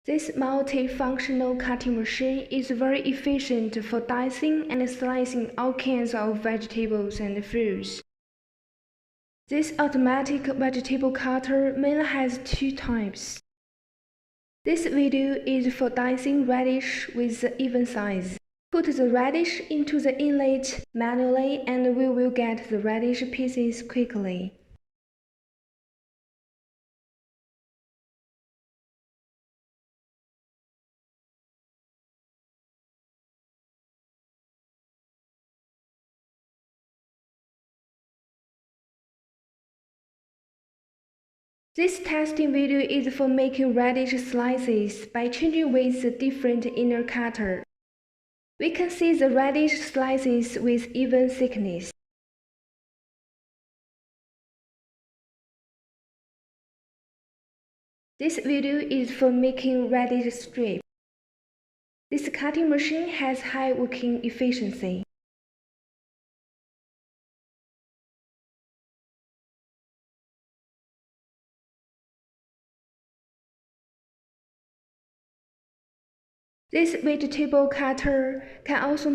This multifunctional cutting machine is very efficient for dicing and slicing all kinds of vegetables and fruits. This automatic vegetable cutter mainly has two types. This video is for dicing radish with even size. Put the radish into the inlet manually and we will get the radish pieces quickly. This testing video is for making radish slices by changing with the different inner cutter. We can see the radish slices with even thickness. This video is for making radish strips. This cutting machine has high working efficiency. This vegetable cutter can also make